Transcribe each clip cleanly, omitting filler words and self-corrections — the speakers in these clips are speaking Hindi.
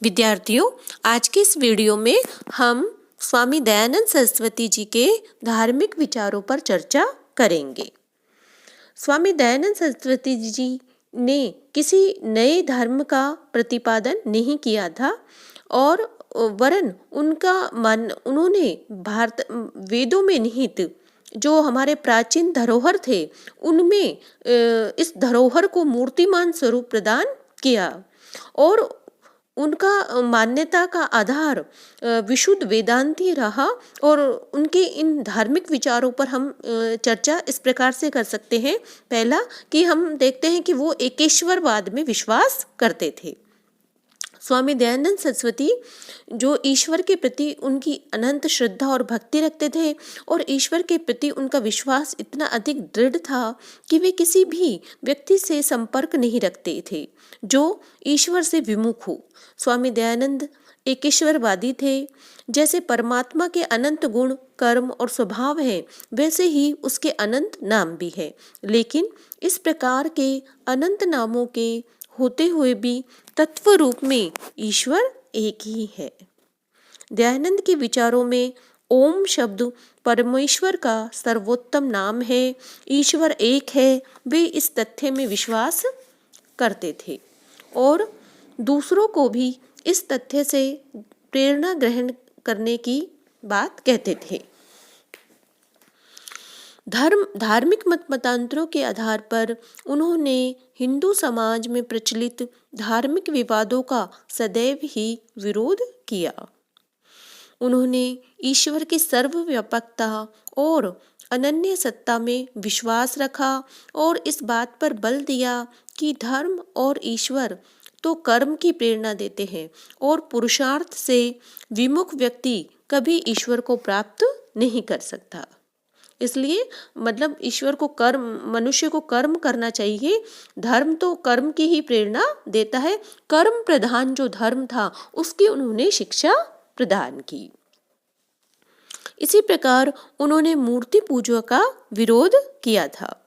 विद्यार्थियों, आज के इस वीडियो में हम स्वामी दयानंद सरस्वती जी के धार्मिक विचारों पर चर्चा करेंगे। स्वामी दयानंद सरस्वती जी ने किसी नए धर्म का प्रतिपादन नहीं किया था और वरन उन्होंने भारत वेदों में निहित जो हमारे प्राचीन धरोहर थे उनमें इस धरोहर को मूर्तिमान स्वरूप प्रदान किया और उनका मान्यता का आधार विशुद्ध वेदांती रहा। और उनके इन धार्मिक विचारों पर हम चर्चा इस प्रकार से कर सकते हैं। पहला कि हम देखते हैं कि वो एकेश्वरवाद में विश्वास करते थे। स्वामी दयानंद सरस्वती जो ईश्वर के प्रति उनकी अनंत श्रद्धा और भक्ति रखते थे और ईश्वर के प्रति उनका विश्वास इतना अधिक दृढ़ था कि वे किसी भी व्यक्ति से संपर्क नहीं रखते थे जो ईश्वर से विमुख हो। स्वामी दयानंद एकेश्वरवादी थे। जैसे परमात्मा के अनंत गुण, कर्म और स्वभाव है, वैसे ही उसके अनंत नाम भी है। लेकिन इस प्रकार के अनंत नामों के होते हुए भी तत्व रूप में ईश्वर एक ही है। दयानंद के विचारों में ओम शब्द परमेश्वर का सर्वोत्तम नाम है। ईश्वर एक है, वे इस तथ्य में विश्वास करते थे और दूसरों को भी इस तथ्य से प्रेरणा ग्रहण करने की बात कहते थे। धार्मिक मतांतरों के आधार पर उन्होंने हिंदू समाज में प्रचलित धार्मिक विवादों का सदैव ही विरोध किया। उन्होंने ईश्वर की सर्वव्यापकता और अनन्य सत्ता में विश्वास रखा और इस बात पर बल दिया कि धर्म और ईश्वर तो कर्म की प्रेरणा देते हैं और पुरुषार्थ से विमुख व्यक्ति कभी ईश्वर को प्राप्त नहीं कर सकता। इसलिए ईश्वर को मनुष्य को कर्म करना चाहिए। धर्म तो कर्म की ही प्रेरणा देता है। कर्म प्रधान जो धर्म था उसकी उन्होंने शिक्षा प्रदान की। इसी प्रकार उन्होंने मूर्ति पूजा का विरोध किया था।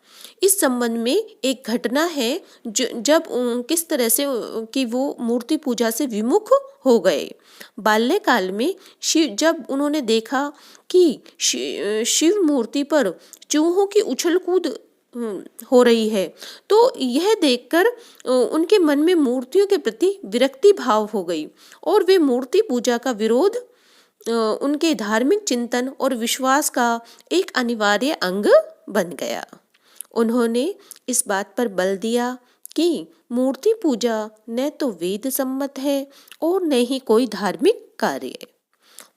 इस संबंध में एक घटना है जब किस तरह से कि वो मूर्ति पूजा से विमुख हो गए। बाल्यकाल में जब उन्होंने देखा कि शिव मूर्ति पर चूहों की उछल कूद हो रही है, तो यह देखकर उनके मन में मूर्तियों के प्रति विरक्ति भाव हो गई और वे मूर्ति पूजा का विरोध उनके धार्मिक चिंतन और विश्वास का एक अनिवार्य अंग बन गया। उन्होंने इस बात पर बल दिया कि मूर्ति पूजा न तो वेद सम्मत है और न ही कोई धार्मिक कार्य है।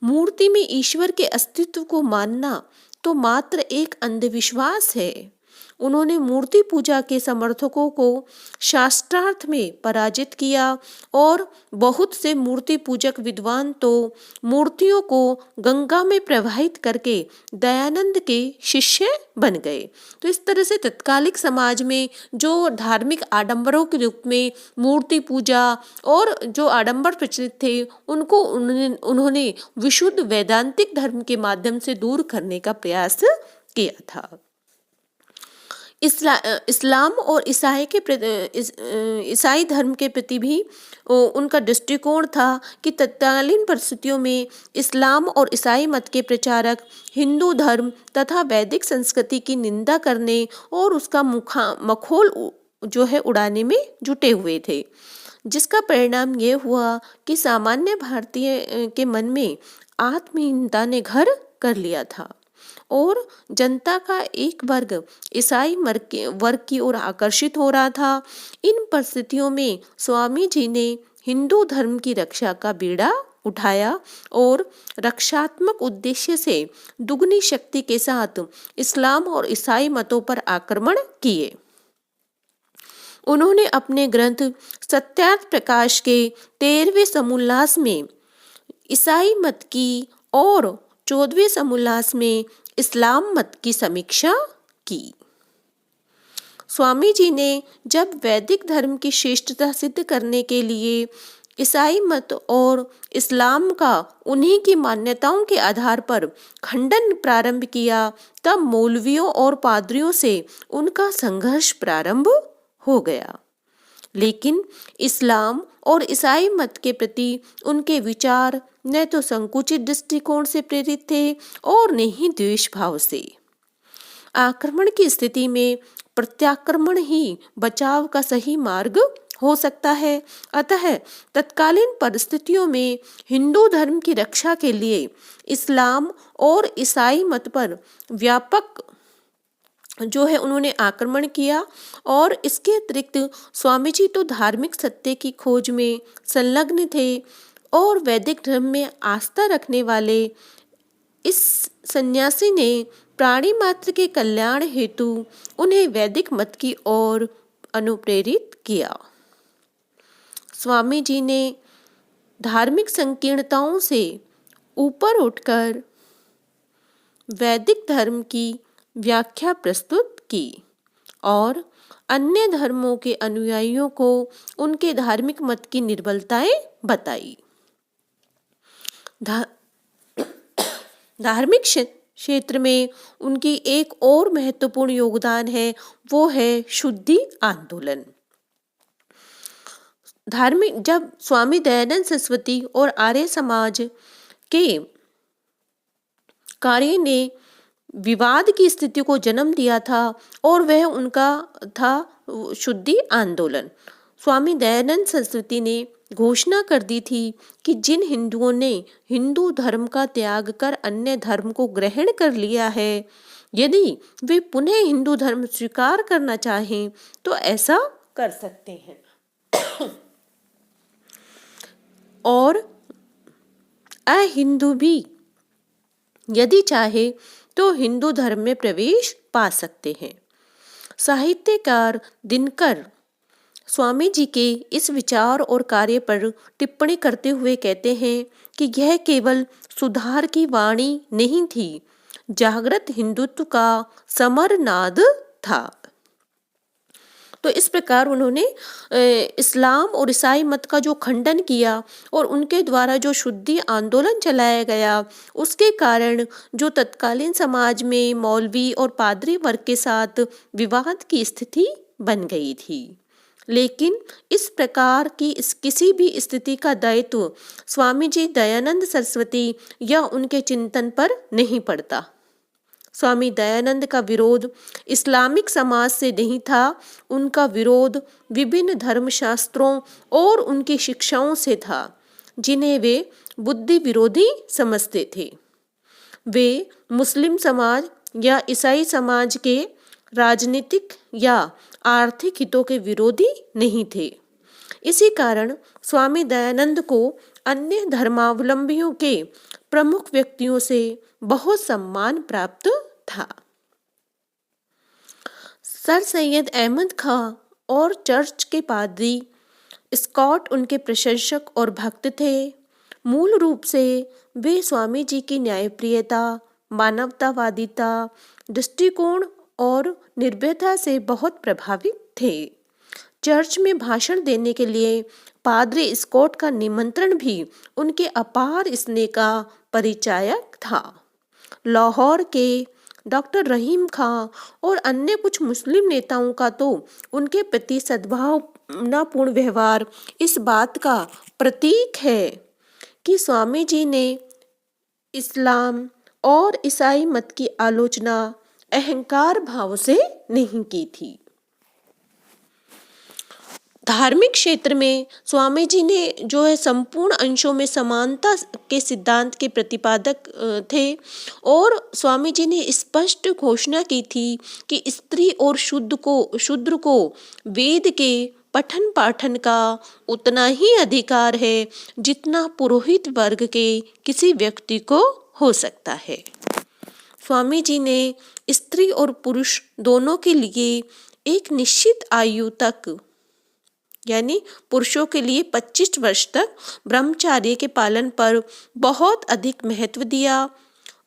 मूर्ति में ईश्वर के अस्तित्व को मानना तो मात्र एक अंधविश्वास है। उन्होंने मूर्ति पूजा के समर्थकों को शास्त्रार्थ में पराजित किया और बहुत से मूर्ति पूजक विद्वान तो मूर्तियों को गंगा में प्रवाहित करके दयानंद के शिष्य बन गए। तो इस तरह से तत्कालिक समाज में जो धार्मिक आडंबरों के रूप में मूर्ति पूजा और जो आडंबर प्रचलित थे उनको उन्होंने विशुद्ध वैदांतिक धर्म के माध्यम से दूर करने का प्रयास किया था। इस्लाम और ईसाई धर्म के प्रति भी उनका दृष्टिकोण था कि तत्कालीन परिस्थितियों में इस्लाम और ईसाई मत के प्रचारक हिंदू धर्म तथा वैदिक संस्कृति की निंदा करने और उसका मखौल जो है उड़ाने में जुटे हुए थे, जिसका परिणाम ये हुआ कि सामान्य भारतीय के मन में आत्महीनता ने घर कर लिया था और जनता का एक वर्ग ईसाई वर्ग की ओर आकर्षित हो रहा था। इन परिस्थितियों में स्वामी जी ने हिंदू धर्म की रक्षा का बीड़ा उठाया और रक्षात्मक उद्देश्य से दुगनी शक्ति के साथ इस्लाम और ईसाई मतों पर आक्रमण किए। उन्होंने अपने ग्रंथ सत्यार्थ प्रकाश के 13वें समोल्लास में ईसाई मत की और 14वें समोल्लास में इस्लाम मत की समीक्षा की। स्वामी जी ने जब वैदिक धर्म की श्रेष्ठता सिद्ध करने के लिए ईसाई मत और इस्लाम का उन्हीं की मान्यताओं के आधार पर खंडन प्रारंभ किया, तब मौलवियों और पादरियों से उनका संघर्ष प्रारंभ हो गया। लेकिन इस्लाम और ईसाई मत के प्रति उनके विचार न तो संकुचित दृष्टिकोण से प्रेरित थे और न ही द्वेष भाव से। आक्रमण की स्थिति में प्रत्याक्रमण ही बचाव का सही मार्ग हो सकता है। अतः तत्कालीन परिस्थितियों में हिंदू धर्म की रक्षा के लिए इस्लाम और ईसाई मत पर व्यापक उन्होंने आक्रमण किया। और इसके अतिरिक्त स्वामी जी तो धार्मिक सत्य की खोज में संलग्न थे और वैदिक धर्म में आस्था रखने वाले इस सन्यासी ने प्राणी मात्र के कल्याण हेतु उन्हें वैदिक मत की ओर अनुप्रेरित किया। स्वामी जी ने धार्मिक संकीर्णताओं से ऊपर उठकर वैदिक धर्म की व्याख्या प्रस्तुत की और अन्य धर्मों के अनुयायियों को उनके धार्मिक मत की निर्बलताएं बताई। धार्मिक क्षेत्र में उनकी एक और महत्वपूर्ण योगदान है, वो है शुद्धि आंदोलन। जब स्वामी दयानंद सरस्वती और आर्य समाज के कार्य ने विवाद की स्थिति को जन्म दिया था और वह उनका था शुद्धि आंदोलन। स्वामी दयानंद सरस्वती ने घोषणा कर दी थी कि जिन हिंदुओं ने हिंदू धर्म का त्याग कर अन्य धर्म को ग्रहण कर लिया है, यदि वे पुनः हिंदू धर्म स्वीकार करना चाहें तो ऐसा कर सकते हैं और अहिंदू भी यदि चाहे तो हिंदू धर्म में प्रवेश पा सकते हैं। साहित्यकार दिनकर स्वामी जी के इस विचार और कार्य पर टिप्पणी करते हुए कहते हैं कि यह केवल सुधार की वाणी नहीं थी, जागृत हिंदुत्व का समरनाद था। तो इस प्रकार उन्होंने इस्लाम और ईसाई मत का जो खंडन किया और उनके द्वारा जो शुद्धि आंदोलन चलाया गया, उसके कारण जो तत्कालीन समाज में मौलवी और पादरी वर्ग के साथ विवाद की स्थिति बन गई थी। लेकिन इस प्रकार की किसी भी स्थिति का दायित्व स्वामी जी दयानंद सरस्वती या उनके चिंतन पर नहीं पड़ता। स्वामी दयानंद का विरोध इस्लामिक समाज से नहीं था, उनका विरोध विभिन्न धर्मशास्त्रों और उनकी शिक्षाओं से था, जिन्हें वे बुद्धि विरोधी समझते थे। वे मुस्लिम समाज या ईसाई समाज के राजनीतिक या आर्थिक हितों के विरोधी नहीं थे। इसी कारण स्वामी दयानंद को अन्य धर्मावलंबियों के प्रमुख व्यक्तियों से बहुत सम्मान प्राप्त था। सर सैयद अहमद खां और चर्च के पादरी स्कॉट उनके प्रशंसक और भक्त थे। मूल रूप से वे स्वामी जी की न्यायप्रियता, मानवतावादिता, दृष्टिकोण और निर्भयता से बहुत प्रभावित थे। चर्च में भाषण देने के लिए पादरी स्कॉट का निमंत्रण भी उनके अपार स्नेह का परिचायक था। लाहौर के डॉक्टर रहीम खां और अन्य कुछ मुस्लिम नेताओं का तो उनके प्रति सद्भावनापूर्ण व्यवहार इस बात का प्रतीक है कि स्वामी जी ने इस्लाम और ईसाई मत की आलोचना अहंकार भाव से नहीं की थी। धार्मिक क्षेत्र में स्वामी जी ने संपूर्ण अंशों में समानता के सिद्धांत के प्रतिपादक थे और स्वामी जी ने स्पष्ट घोषणा की थी कि स्त्री और शूद्र को वेद के पठन पाठन का उतना ही अधिकार है जितना पुरोहित वर्ग के किसी व्यक्ति को हो सकता है। स्वामी जी ने स्त्री और पुरुष दोनों के लिए एक निश्चित आयु तक, यानी पुरुषों के लिए 25 वर्ष तक ब्रह्मचार्य के पालन पर बहुत अधिक महत्व दिया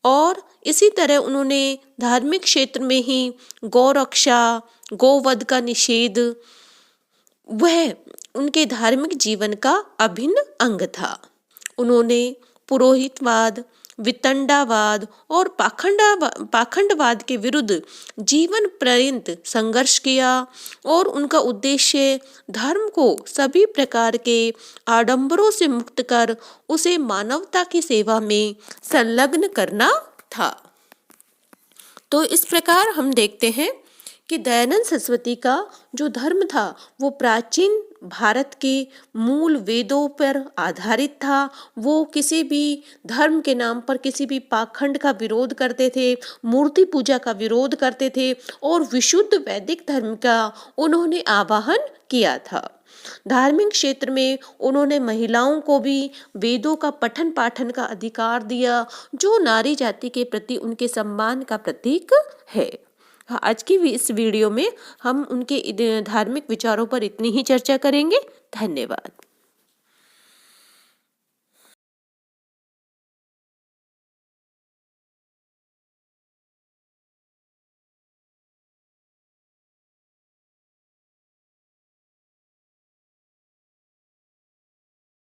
और इसी तरह उन्होंने धार्मिक क्षेत्र में ही गौरक्षा, गोवध का निषेध वह उनके धार्मिक जीवन का अभिन्न अंग था। उन्होंने पुरोहितवाद, वितंडावाद और पाखंडवाद के विरुद्ध जीवन पर्यंत संघर्ष किया और उनका उद्देश्य धर्म को सभी प्रकार के आडंबरों से मुक्त कर उसे मानवता की सेवा में संलग्न करना था। तो इस प्रकार हम देखते हैं कि दयानंद सरस्वती का जो धर्म था वो प्राचीन भारत के मूल वेदों पर आधारित था। वो किसी भी धर्म के नाम पर किसी भी पाखंड का विरोध करते थे, मूर्ति पूजा का विरोध करते थे और विशुद्ध वैदिक धर्म का उन्होंने आवाहन किया था। धार्मिक क्षेत्र में उन्होंने महिलाओं को भी वेदों का पठन पाठन का अधिकार दिया, जो नारी जाति के प्रति उनके सम्मान का प्रतीक है। आज की इस वीडियो में हम उनके धार्मिक विचारों पर इतनी ही चर्चा करेंगे। धन्यवाद।